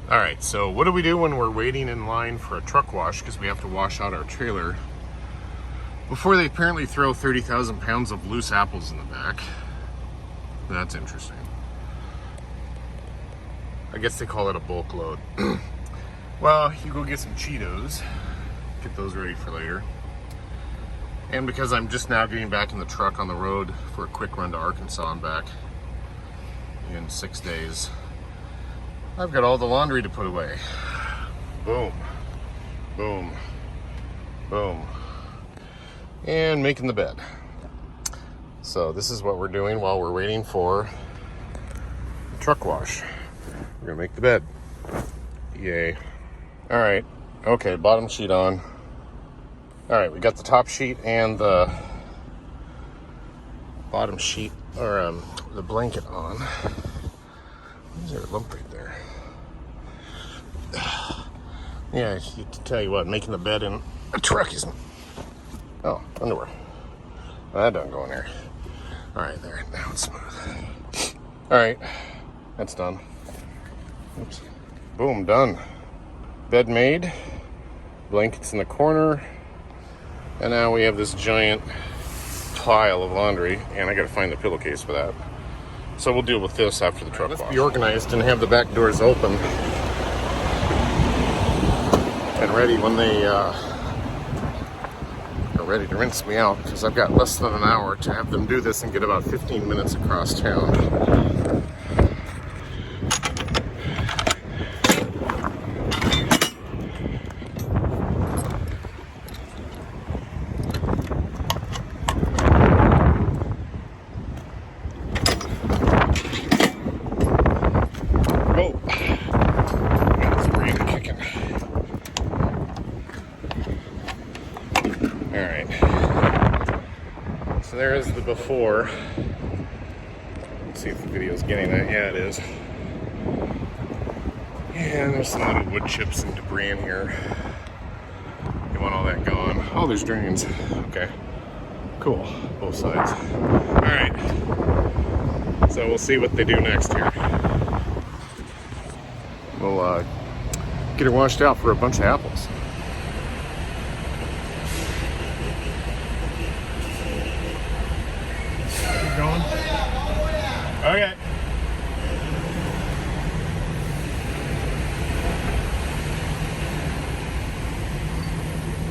All right, so what do we do when we're waiting in line for a truck wash because we have to wash out our trailer before they apparently throw 30,000 pounds of loose apples in the back? That's interesting. I guess they call it a bulk load. Well, you go get some Cheetos, get those ready for later. And because I'm just now getting back in the truck on the road for a quick run to Arkansas and back in 6 days, I've got all the laundry to put away. Boom, boom, boom. And making the bed. So this is what we're doing while we're waiting for the truck wash. We're gonna make the bed. Yay. All right, okay, bottom sheet on. All right, we got the top sheet and the bottom sheet, or the blanket on. Is there a lump right there? Yeah, to tell you what, making the bed in a truck isn't. Oh, underwear. Well, that doesn't go in there. All right, there. Now it's smooth. All right, that's done. Oops. Boom, done. Bed made. Blankets in the corner. And now we have this giant pile of laundry, and I got to find the pillowcase for that. So we'll deal with this after the truck wash. Let's be organized and have the back doors open and ready when they are ready to rinse me out, because I've got less than an hour to have them do this and get about 15 minutes across town. So there is the before. Let's see if the video's getting that. Yeah, it is. And there's some little wood chips and debris in here. You want all that gone. Oh, there's drains. Okay. Cool. Both sides. Alright. So we'll see what they do next here. We'll get her washed out for a bunch of apples. Going? Okay.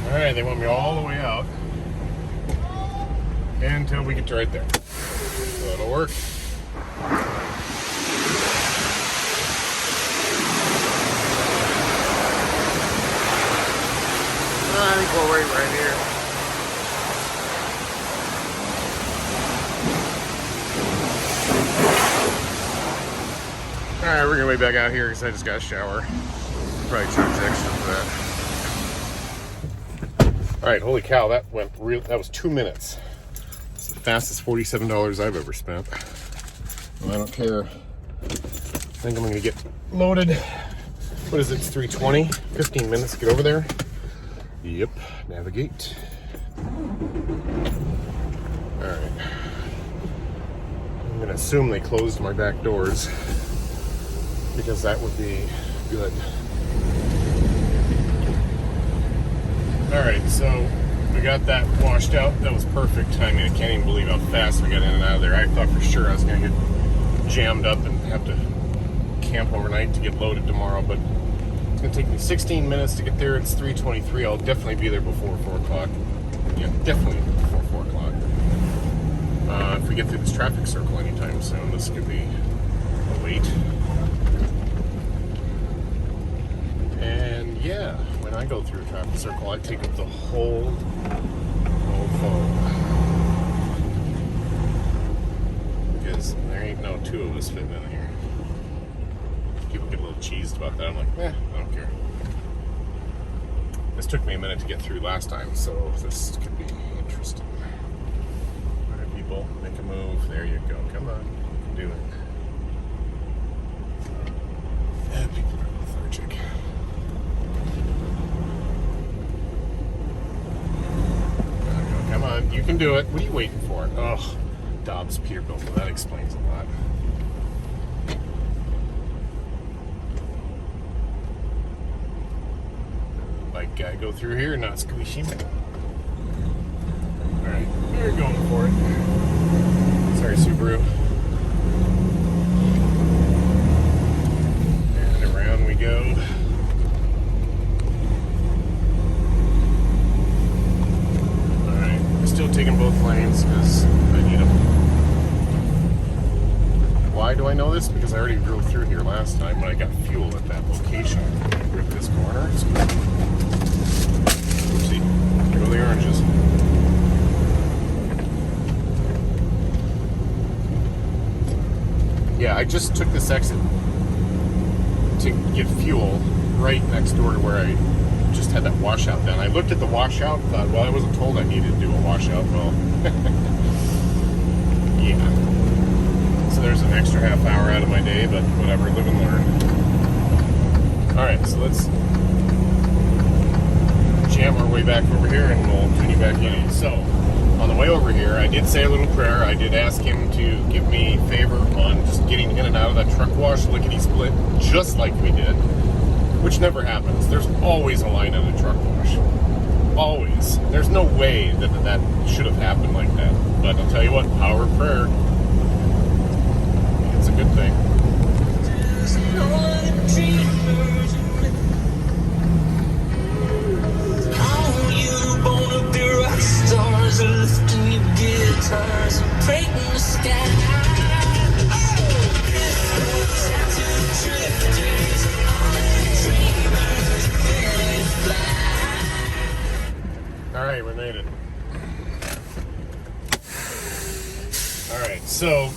Alright, they want me all the way out until we get to right there. So that'll work. I think we'll wait right here. Alright, we're gonna wait back out here because I just got a shower. Probably charge extra for that. Alright, holy cow, that was 2 minutes. It's the fastest $47 I've ever spent. And I don't care. I think I'm gonna get loaded. What is it? It's 3:20. 15 minutes to get over there. Yep, navigate. Alright. I'm gonna assume they closed my back doors, because that would be good. Alright, so we got that washed out. That was perfect. I mean, I can't even believe how fast we got in and out of there. I thought for sure I was going to get jammed up and have to camp overnight to get loaded tomorrow, but it's going to take me 16 minutes to get there. It's 3:23. I'll definitely be there before 4 o'clock. Yeah, definitely before 4 o'clock. If we get through this traffic circle anytime soon, this could be a wait. And yeah, when I go through a traffic circle, I take up the whole phone. Because there ain't no two of us fitting in here. People get a little cheesed about that. I'm like, I don't care. This took me a minute to get through last time, so this could be interesting. All right, people, make a move. There you go. Come on, you can do it. Yeah, people are lethargic. Come on, you can do it. What are you waiting for? Ugh, Dobbs Peterbilt. Well, that explains a lot. Gotta go through here, not squishy. Alright, we're going for it. Sorry, Subaru. And around we go. Alright, we're still taking both lanes because I need them. Why do I know this? Because I already drove through here last time when I got fuel at that location. Rip this corner. Oopsie. There go the oranges. Yeah, I just took this exit to get fuel right next door to where I just had that washout done. I looked at the washout and thought, well, I wasn't told I needed to do a washout. Well, yeah. So there's an extra half hour out of my day, but whatever, live and learn. Alright, so let's jam our way back over here and we'll tune you back in. So, on the way over here, I did say a little prayer. I did ask him to give me favor on just getting in and out of that truck wash lickety-split, just like we did, which never happens. There's always a line on a truck wash. Always. There's no way that that should have happened like that. But I'll tell you what, power of prayer. It's a good thing. Stars are lifting your guitars and breaking the sky. Alright, we made it. Alright, so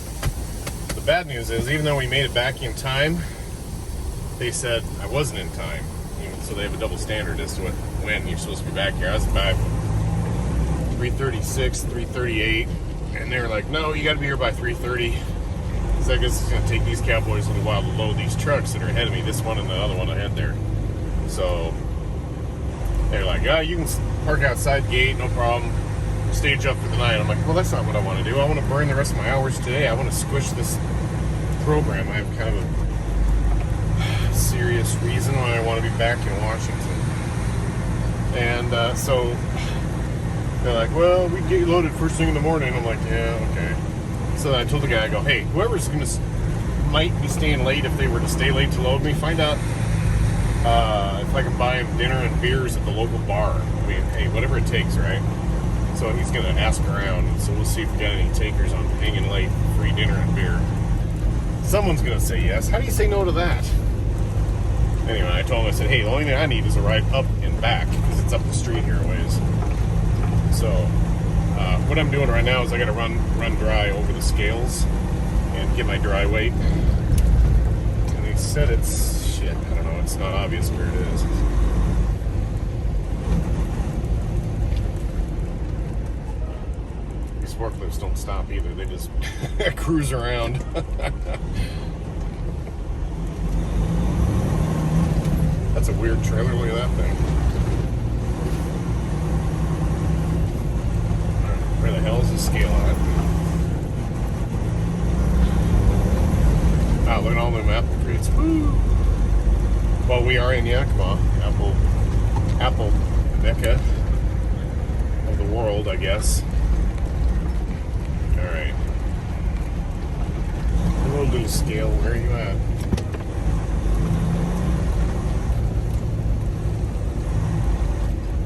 the bad news is, even though we made it back in time, they said I wasn't in time. So they have a double standard as to when you're supposed to be back here. I was about 3:36, 3:38, and they were like, no, you got to be here by 3:30. So I guess it's going to take these cowboys a little while to load these trucks that are ahead of me, this one and the other one ahead there. So they're like, you can park outside the gate, no problem. Stage up for the night. I'm like, well, that's not what I want to do. I want to burn the rest of my hours today. I want to squish this program. I have kind of a serious reason why I want to be back in Washington. And so they're like, well, we can get you loaded first thing in the morning. I'm like, yeah, okay. So I told the guy, I go, hey, whoever's might be staying late, if they were to stay late to load me, find out if I can buy him dinner and beers at the local bar. I mean, hey, whatever it takes, right? So he's going to ask around, so we'll see if we got any takers on hanging late, free dinner and beer. Someone's going to say yes. How do you say no to that? Anyway, I told him, I said, hey, the only thing I need is a ride up and back, because it's up the street here a ways. So, what I'm doing right now is I got to run dry over the scales and get my dry weight. And they said it's shit. I don't know. It's not obvious where it is. These forklifts don't stop either. They just cruise around. That's a weird trailer. Look at that thing. Where the hell is the scale on it? Ah, look at all them apple trees. Woo! Well, we are in Yakima, apple mecca of the world, I guess. All right. Hello, little scale. Where are you at?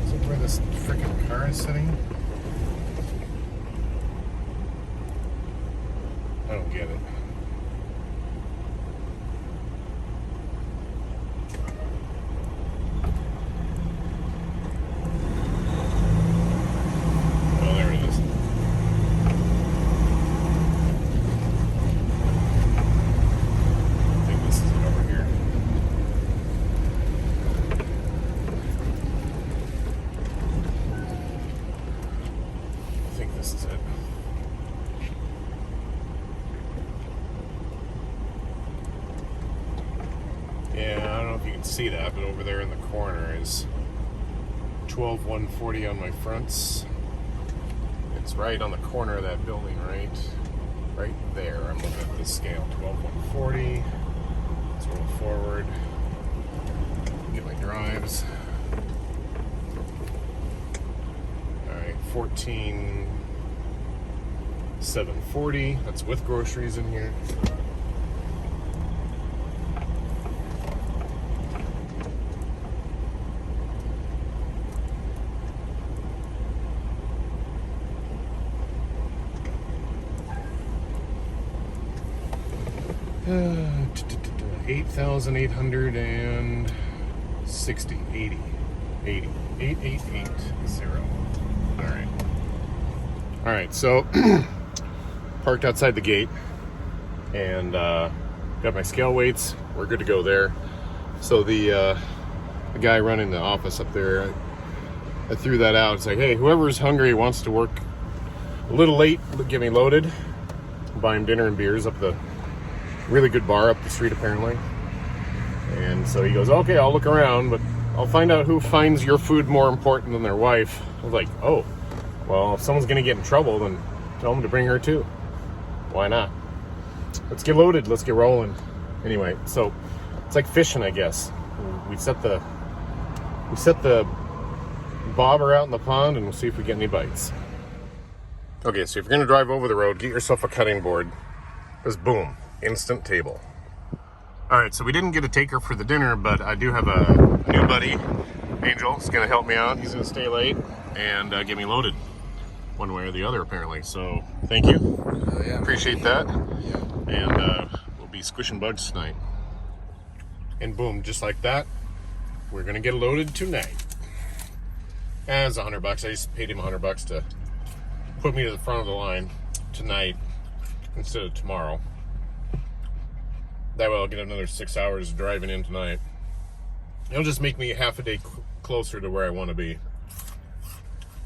Is it where this freaking car is sitting? I don't get it. Oh, there it is. I think this is it over here. I think this is it. Yeah, I don't know if you can see that, but over there in the corner is 12140 on my fronts. It's right on the corner of that building, right there. I'm looking at this scale, 12140. Let's roll forward. Get my drives. $14,740. That's with groceries in here. $8,860. 80. 8880. All right, so parked outside the gate and got my scale weights. We're good to go there. So the guy running the office up there, I threw that out. It's like, hey, whoever's hungry wants to work a little late, get me loaded. Buy him dinner and beers up the really good bar up the street apparently. And so he goes, okay, I'll look around, but I'll find out who finds your food more important than their wife. I was like, oh, well, if someone's gonna get in trouble, then tell them to bring her too. Why not? Let's get loaded, let's get rolling. Anyway, so it's like fishing, I guess. We set the bobber out in the pond and we'll see if we get any bites. Okay, so if you're gonna drive over the road, get yourself a cutting board. Just boom, instant table. All right, so we didn't get a taker for the dinner, but I do have a new buddy, Angel. He's gonna help me out. He's gonna stay late and get me loaded one way or the other, apparently. So thank you. Yeah. Appreciate that. Yeah. And we'll be squishing bugs tonight. And boom, just like that, we're gonna get loaded tonight. As $100. I just paid him $100 to put me to the front of the line tonight instead of tomorrow. That way I'll get another 6 hours driving in tonight. It'll just make me half a day closer to where I want to be.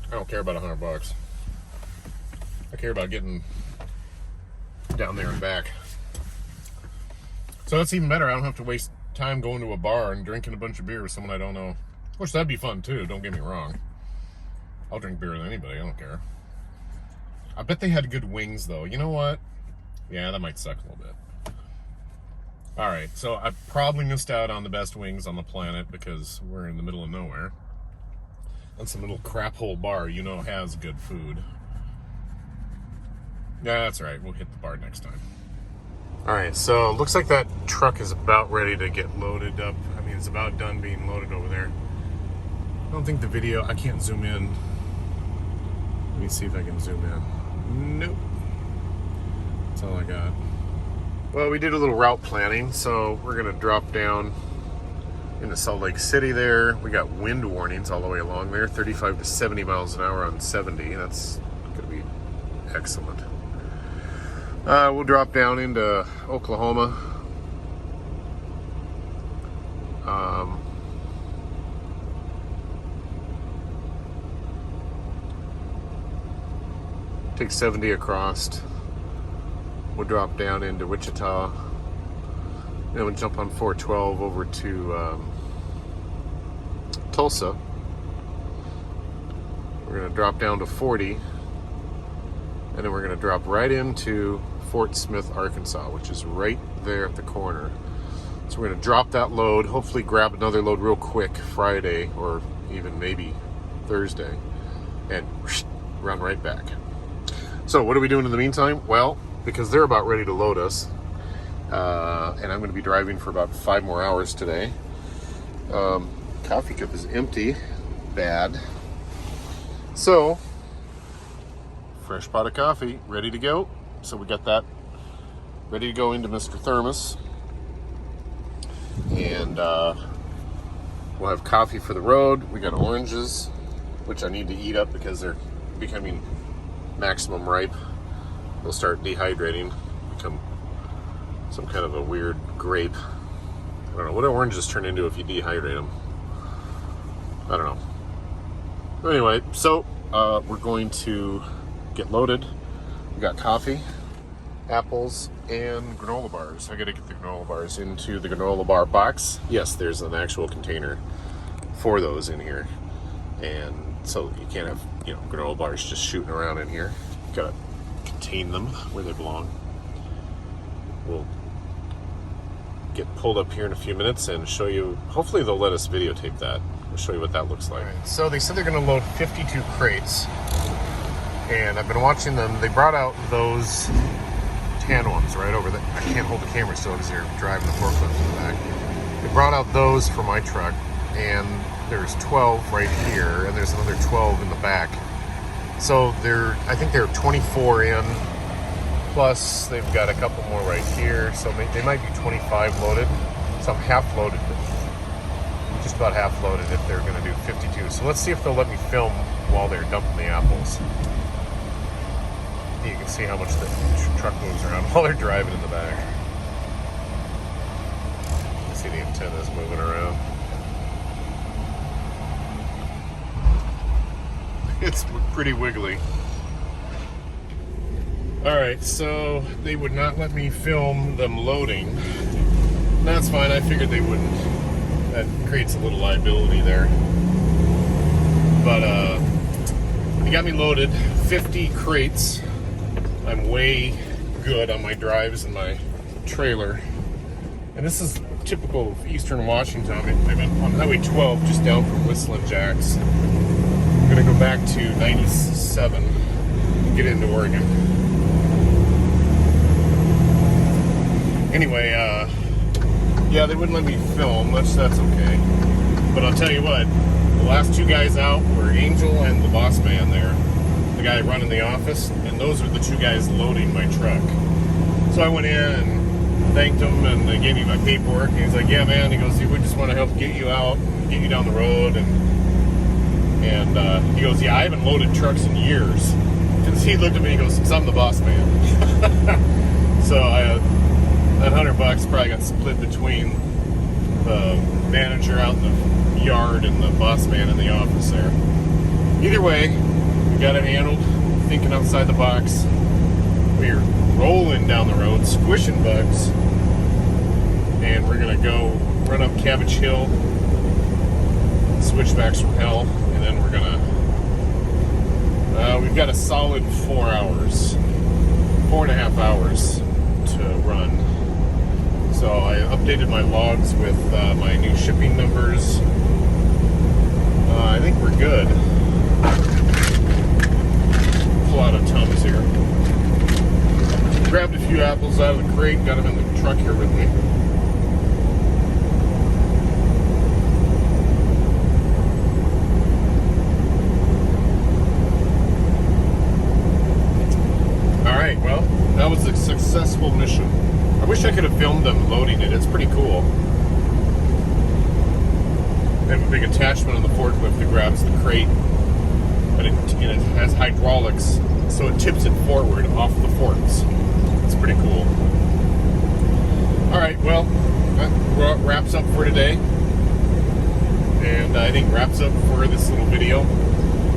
I don't care about $100. I care about getting down there and back. So that's even better. I don't have to waste time going to a bar and drinking a bunch of beer with someone I don't know. Of course, that'd be fun too, don't get me wrong. I'll drink beer with anybody, I don't care. I bet they had good wings though. You know what? Yeah, that might suck a little bit. All right, so I probably missed out on the best wings on the planet because we're in the middle of nowhere. And some little crap hole bar, you know, has good food. Yeah, that's all right. We'll hit the bar next time. All right, so it looks like that truck is about ready to get loaded up. I mean, it's about done being loaded over there. I don't think the video, I can't zoom in. Let me see if I can zoom in. Nope. That's all I got. Well, we did a little route planning, so we're gonna drop down into Salt Lake City there. We got wind warnings all the way along there, 35 to 70 miles an hour on 70. That's gonna be excellent. We'll drop down into Oklahoma. Take 70 across. We'll drop down into Wichita. Then we'll jump on 412 over to Tulsa. We're going to drop down to 40. And then we're going to drop right into Fort Smith, Arkansas, which is right there at the corner. So we're going to drop that load, hopefully grab another load real quick Friday or even maybe Thursday, and run right back. So what are we doing in the meantime? Well, because they're about ready to load us, and I'm going to be driving for about 5 more hours today. Coffee cup is empty. Bad. So, fresh pot of coffee, ready to go. So we got that ready to go into Mr. Thermos. And we'll have coffee for the road. We got oranges, which I need to eat up because they're becoming maximum ripe. They'll start dehydrating, become some kind of a weird grape. I don't know what do oranges turn into if you dehydrate them. I don't know. Anyway, so we're going to get loaded. We got coffee, apples, and granola bars. I gotta get the granola bars into the granola bar box. Yes, there's an actual container for those in here. And so you can't have, you know, granola bars just shooting around in here. You gotta contain them where they belong. We'll get pulled up here in a few minutes and show you. Hopefully they'll let us videotape that. We're show you what that looks like. So they said they're going to load 52 crates, and I've been watching them. They brought out those tan ones right over there. I can't hold the camera still because you're driving the forklift in the back. They brought out those for my truck, and there's 12 right here, and there's another 12 in the back. So I think they're 24 in, plus they've got a couple more right here, so they might be 25 loaded. So I'm half loaded, just about half loaded if they're going to do 52. So let's see if they'll let me film while they're dumping the apples. You can see how much the truck moves around while they're driving in the back. You can see the antennas moving around. It's pretty wiggly. Alright, so they would not let me film them loading. That's fine, I figured they wouldn't. That creates a little liability there. But they got me loaded 50 crates. I'm way good on my drives and my trailer. And this is typical of Eastern Washington. I'm on Highway 12, just down from Whistling Jacks. I'm gonna go back to 97 and get into Oregon. Anyway, yeah, they wouldn't let me film, that's okay. But I'll tell you what, the last two guys out were Angel and the boss man there, the guy running the office, and those are the two guys loading my truck. So I went in and thanked them, and they gave me my paperwork, and he's like, yeah, man, he goes, we just want to help get you out, get you down the road, and he goes, yeah, I haven't loaded trucks in years. And he looked at me and he goes, because I'm the boss man. So that $100 probably got split between the manager out in the yard and the boss man in the office there. Either way, we got it handled, thinking outside the box. We're rolling down the road, squishing bugs, and we're gonna go run up Cabbage Hill, switchbacks from hell, and then we're gonna we've got a solid 4 hours, 4.5 hours to run. So I updated my logs with my new shipping numbers. I think we're good. Pull out of Tums here. Grabbed a few apples out of the crate, got them in the truck here with me. Alright, well, that was a successful mission. I wish I could have filmed them loading it. It's pretty cool. They have a big attachment on the forklift that grabs the crate, and it has hydraulics, so it tips it forward off the forks. It's pretty cool. Alright, well, that wraps up for today. And I think wraps up for this little video.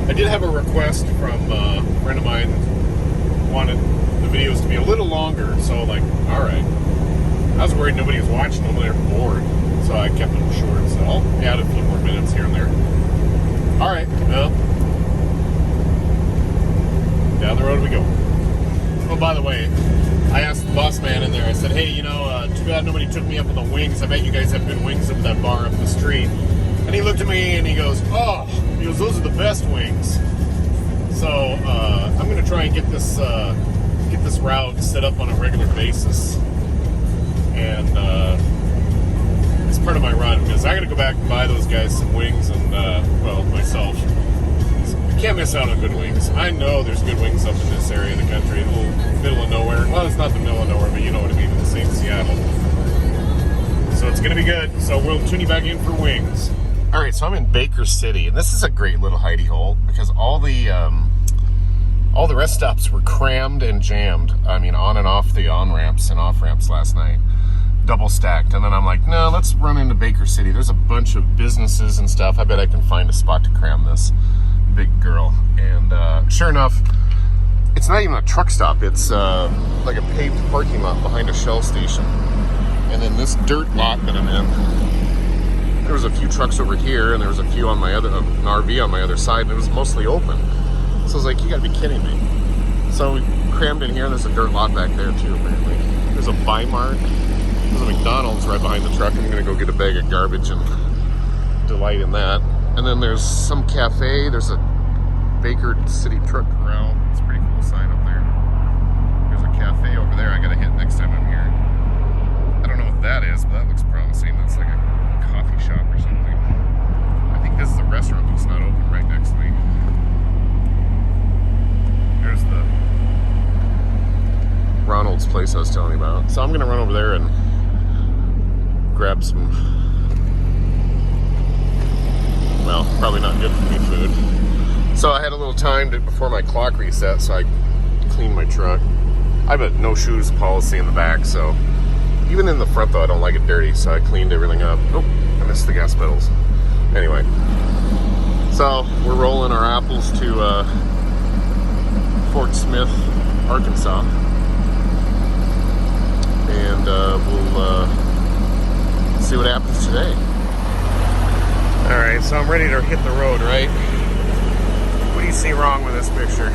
I did have a request from a friend of mine that wanted the videos to be a little longer, so like, alright. I was worried nobody was watching them, they're bored, so I kept them short, so I'll add a few more minutes here and there. Alright, well, down the road we go. Oh, by the way, I asked the boss man in there, I said, hey, you know, too bad nobody took me up on the wings. I bet you guys have good wings up at that bar up the street. And he looked at me and he goes, oh, he goes, those are the best wings. So I'm going to try and get this route set up on a regular basis. And it's part of my run, because I got to go back and buy those guys some wings and, well, myself. Can't miss out on good wings. I know there's good wings up in this area of the country, a little middle of nowhere. Well, it's not the middle of nowhere, but you know what I mean, in the same Seattle. So it's gonna be good. So we'll tune you back in for wings. All right, so I'm in Baker City, and this is a great little hidey hole because all the rest stops were crammed and jammed. I mean, on and off the on-ramps and off-ramps last night, double stacked. And then I'm like, no, let's run into Baker City. There's a bunch of businesses and stuff. I bet I can find a spot to cram this big girl. And sure enough, it's not even a truck stop. It's like a paved parking lot behind a Shell station. And then this dirt lot that I'm in, there was a few trucks over here, and there was a few on my other, an RV on my other side, and it was mostly open. So I was like, you gotta be kidding me. So we crammed in here, and there's a dirt lot back there too, apparently. There's a Bi-Mart. There's a McDonald's right behind the truck. I'm gonna go get a bag of garbage and delight in that. And then there's some cafe. There's a Baker City Truck Corral. It's a pretty cool sign up there. There's a cafe over there I gotta hit next time I'm here. I don't know what that is, but that looks promising. That's like a coffee shop or something. I think this is the restaurant that's not open right next to me. There's the Ronald's place I was telling you about. So I'm gonna run over there and grab some, well, probably not good for me food. So I had a little time before my clock reset, so I cleaned my truck. I have a no shoes policy in the back, so even in the front though, I don't like it dirty, so I cleaned everything up. Oh, I missed the gas pedals. Anyway, so we're rolling our apples to Fort Smith, Arkansas, and we'll see what happens today. All right, so I'm ready to hit the road, right? What do you see wrong with this picture?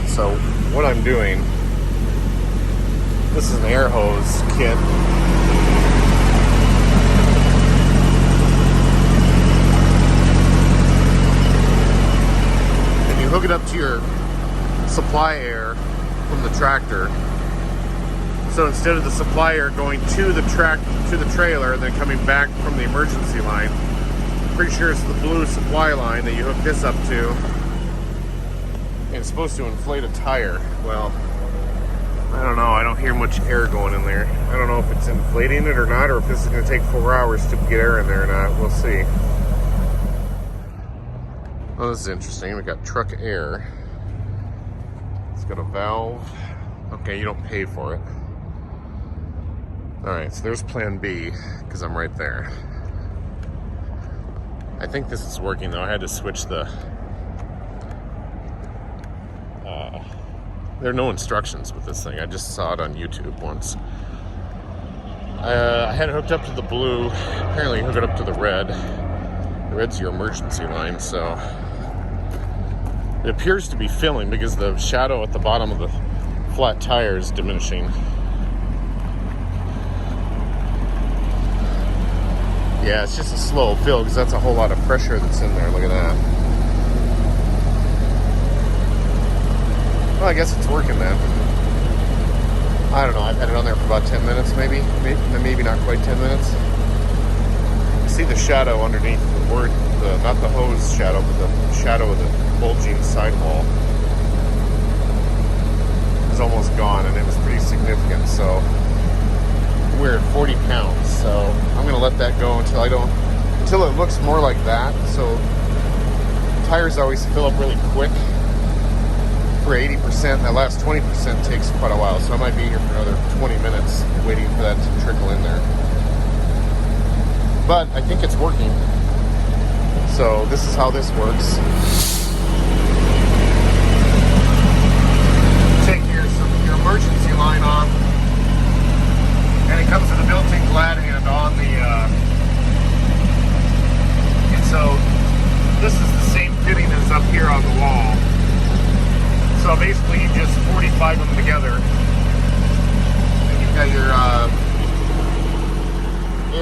So what I'm doing, this is an air hose kit. And you hook it up to your supply air from the tractor. So instead of the supply air going to the trailer and then coming back from the emergency line, pretty sure it's the blue supply line that you hook this up to. And it's supposed to inflate a tire. Well, I don't know. I don't hear much air going in there. I don't know if it's inflating it or not, or if this is going to take 4 hours to get air in there or not. We'll see. Oh, this is interesting. We got truck air. It's got a valve. Okay, you don't pay for it. All right, so there's plan B, because I'm right there. I think this is working though. I had to switch the there are no instructions with this thing. I just saw it on YouTube once. I had it hooked up to the blue. Apparently you hook it up to the red. The red's your emergency line, so it appears to be filling because the shadow at the bottom of the flat tire is diminishing. Yeah, it's just a slow fill because that's a whole lot of pressure that's in there. Look at that. Well, I guess it's working then. I don't know. I've had it on there for about 10 minutes, maybe not quite 10 minutes. You see the shadow underneath the word, not the hose shadow, but the shadow of the bulging sidewall is almost gone, and it was pretty significant. So we're at 40 pounds. So I'm gonna let that go until it looks more like that. So tires always fill up really quick. For 80%, that last 20% takes quite a while, so I might be here for another 20 minutes waiting for that to trickle in there. But I think it's working. So this is how this works. Take your emergency line off, and it comes with a built-in glad hand on the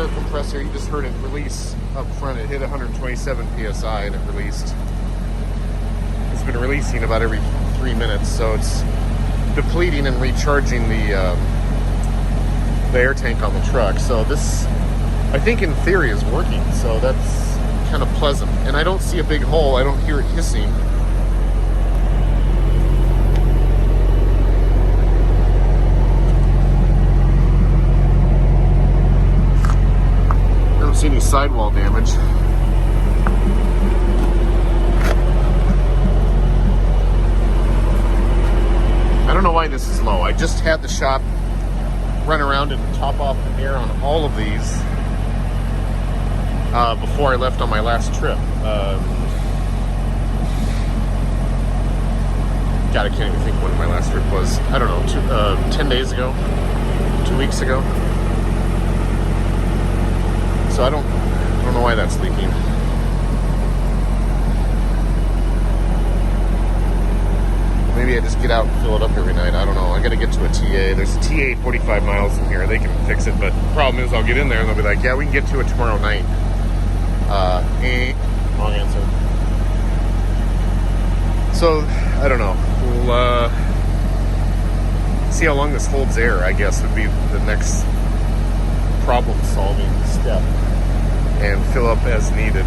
air compressor, you just heard it release up front. It hit 127 psi and it released. It's been releasing about every 3 minutes, so it's depleting and recharging the air tank on the truck. So this, I think in theory, is working. So that's kind of pleasant. And I don't see a big hole. I don't hear it hissing. I don't see any sidewall damage. I don't know why this is low. I just had the shop run around and top off the air on all of these before I left on my last trip. God, I can't even think when my last trip was. I don't know, 10 days ago, 2 weeks ago. So I don't know why that's leaking. Maybe I just get out and fill it up every night. I don't know. I got to get to a TA. There's a TA 45 miles in here. They can fix it, but the problem is I'll get in there and they'll be like, yeah, we can get to it tomorrow night. Wrong answer. So, I don't know. We'll see how long this holds air, I guess, would be the next problem-solving step. And fill up as needed.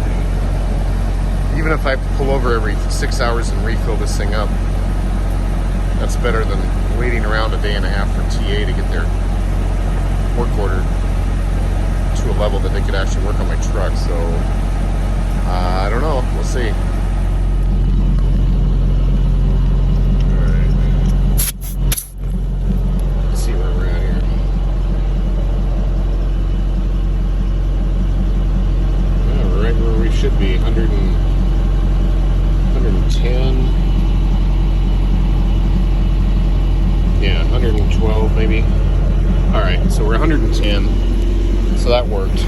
Even if I pull over every 6 hours and refill this thing up, that's better than waiting around a day and a half for TA to get their work order to a level that they could actually work on my truck. So, I don't know. We'll see. Alright. Let's see where we're at here. Yeah, we're right where we should be. 110. Yeah, 112 maybe. Alright, so we're 110. So that worked.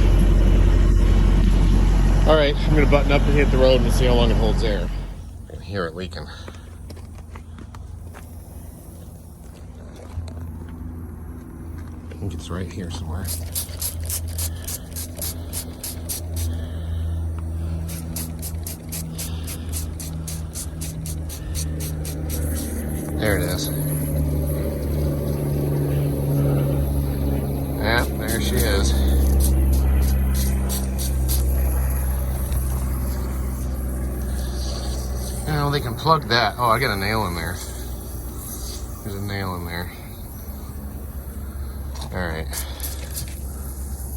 Alright, I'm going to button up and hit the road and see how long it holds air. I can hear it leaking. I think it's right here somewhere. There it is. Yeah, there she is. You know, they can plug that. Oh, I got a nail in there. There's a nail in there. Alright.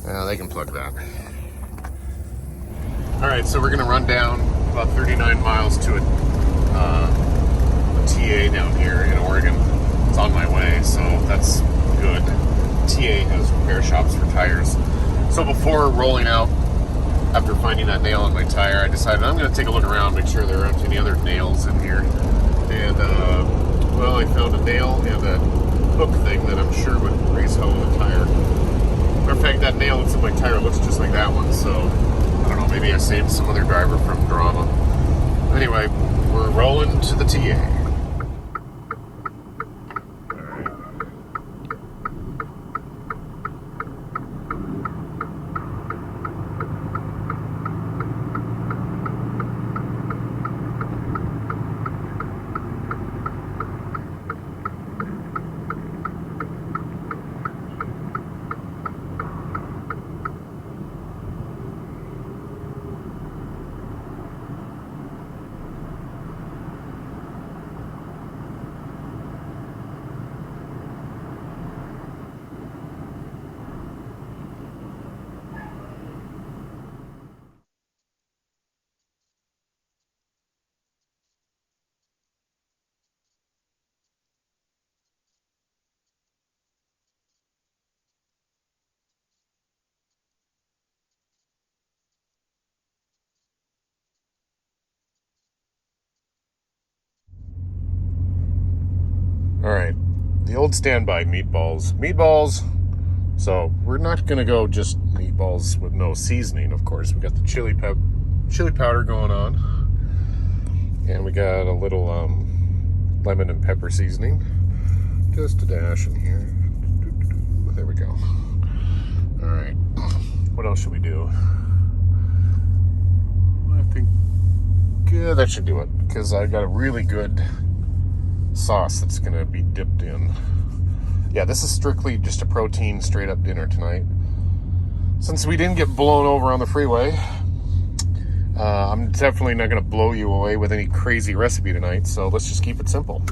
Well, they can plug that. Alright, so we're going to run down about 39 miles to a TA down here in Oregon. It's on my way, so that's good. TA has repair shops for tires. So before rolling out, after finding that nail in my tire, I decided I'm going to take a look around, make sure there aren't any other nails in here. And, well, I found a nail and a hook thing that I'm sure would raise hell in the tire. Matter of fact, that nail that's in my tire looks just like that one, so I don't know, maybe I saved some other driver from drama. Anyway, we're rolling to the TA. Alright, the old standby meatballs. Meatballs, so we're not going to go just meatballs with no seasoning, of course. We got the chili powder going on. And we got a little lemon and pepper seasoning. Just a dash in here. There we go. Alright, what else else should we do? I think that should do it, because I got a really good sauce that's gonna be dipped in. Yeah, this is strictly just a protein straight up dinner tonight. Since we didn't get blown over on the freeway, I'm definitely not gonna blow you away with any crazy recipe tonight, so let's just keep it simple.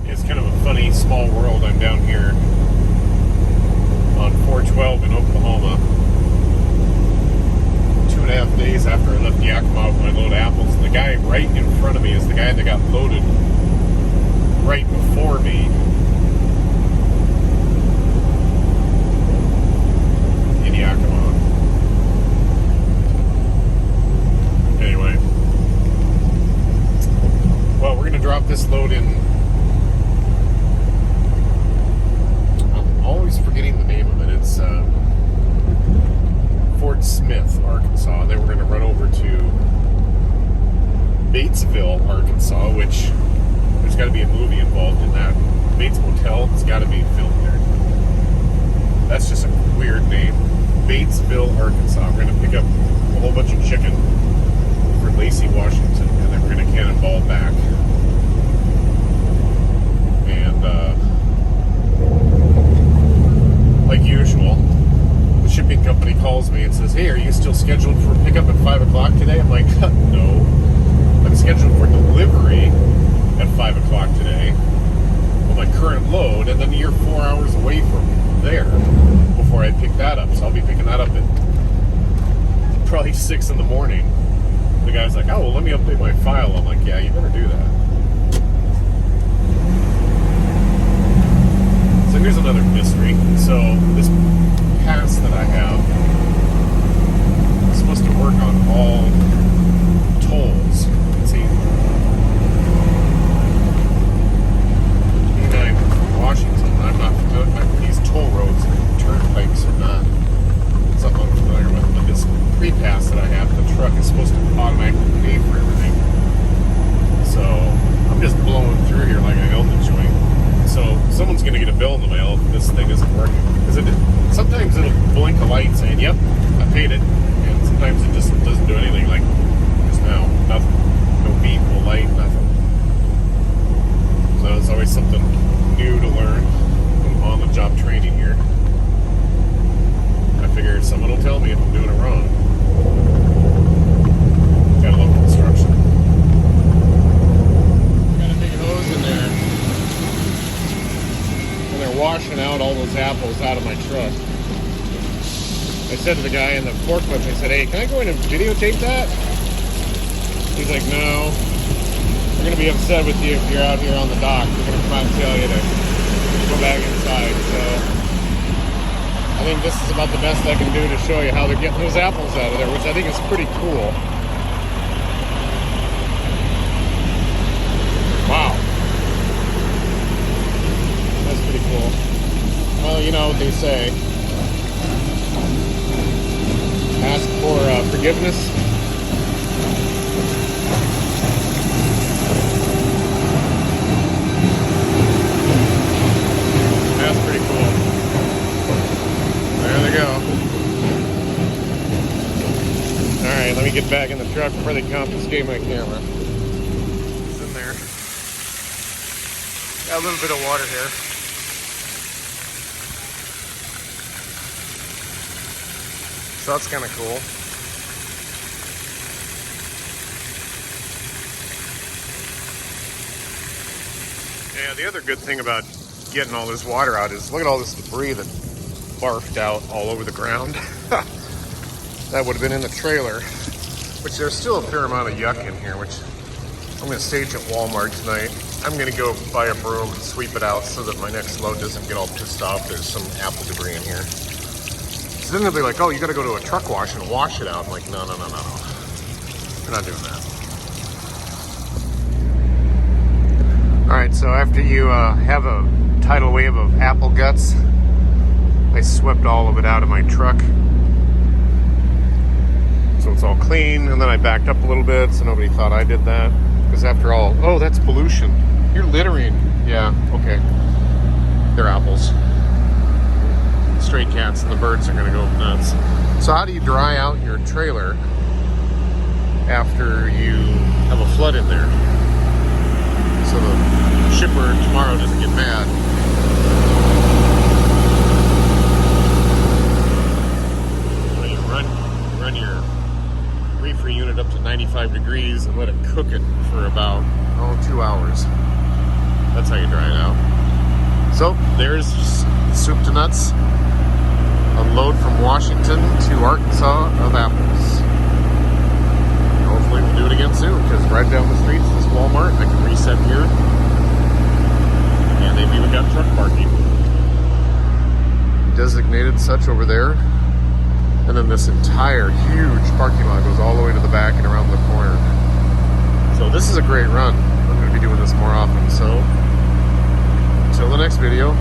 It's kind of a funny small world. I'm down here on 412 in Oklahoma, 2.5 days after I left Yakima with my load of apples. And the guy right in front of me is the guy that got loaded right before me in Yakima. Anyway, well, we're going to drop this load in. Always forgetting the name of it. It's Fort Smith, Arkansas. Then we're going to run over to Batesville, Arkansas, which there's got to be a movie involved in that. Bates Motel has got to be filmed there. That's just a weird name. Batesville, Arkansas. We're going to pick up a whole bunch of chicken for Lacey, Washington, and then we're going to cannonball back. And like usual, the shipping company calls me and says, "Hey, are you still scheduled for pickup at 5 o'clock today?" I'm like, "No, I'm scheduled for delivery at 5 o'clock today on my current load, and then you're 4 hours away from there before I pick that up, so I'll be picking that up at probably 6 in the morning." The guy's like, "Oh, well, let me update my file." I'm like, "Yeah, you better do that." So here's another mystery. So this pass that I have is supposed to work on all tolls. Let's see. I'm from Washington. I'm not familiar with these toll roads and turnpikes are not something I'm familiar with. But this pre-pass that I have, the truck is supposed to automatically pay for everything. So I'm just blowing through here like I held the joint. So someone's going to get a bill in the mail if this thing isn't working. Because sometimes it'll blink a light saying, "Yep, I paid it." And sometimes it just doesn't do anything, like just now. Nothing. No beep, no light, nothing. So it's always something new to learn. I'm on the job training here. I figure someone will tell me if I'm doing it wrong. Gotta love construction. Got a big hose in there. And they're washing out all those apples out of my truck. I said to the guy in the forklift, I said, "Hey, can I go in and videotape that?" He's like, "No." They're going to be upset with you if you're out here on the dock. They're going to come out and tell you to go back inside. So I think this is about the best I can do to show you how they're getting those apples out of there, which I think is pretty cool. Wow. That's pretty cool. Well, you know what they say. Ask for forgiveness. That's pretty cool. There they go. Alright, let me get back in the truck before they confiscate my camera. It's in there. Got a little bit of water here. So that's kind of cool. Yeah, the other good thing about getting all this water out is look at all this debris that barfed out all over the ground. That would have been in the trailer, which there's still a fair amount of yuck in here, which I'm going to stage at Walmart tonight. I'm going to go buy a broom and sweep it out so that my next load doesn't get all pissed off. There's some apple debris in here. So then they'll be like, oh, you got to go to a truck wash and wash it out. I'm like, no. We're not doing that. All right, so after you have a tidal wave of apple guts, I swept all of it out of my truck. So it's all clean, and then I backed up a little bit so nobody thought I did that. Because after all, oh, that's pollution. You're littering. Yeah, okay. They're apples. Stray cats and the birds are gonna go nuts. So how do you dry out your trailer after you have a flood in there? So the shipper tomorrow doesn't get mad. Well, you run your reefer unit up to 95 degrees and let it cook it for about 2 hours. That's how you dry it out. So there's soup to nuts. A load from Washington to Arkansas of apples. Hopefully we'll do it again soon, because right down the street is this Walmart. I can reset here. And they've even got truck parking. Designated such over there. And then this entire huge parking lot goes all the way to the back and around the corner. So this is a great run. I'm going to be doing this more often. So until the next video,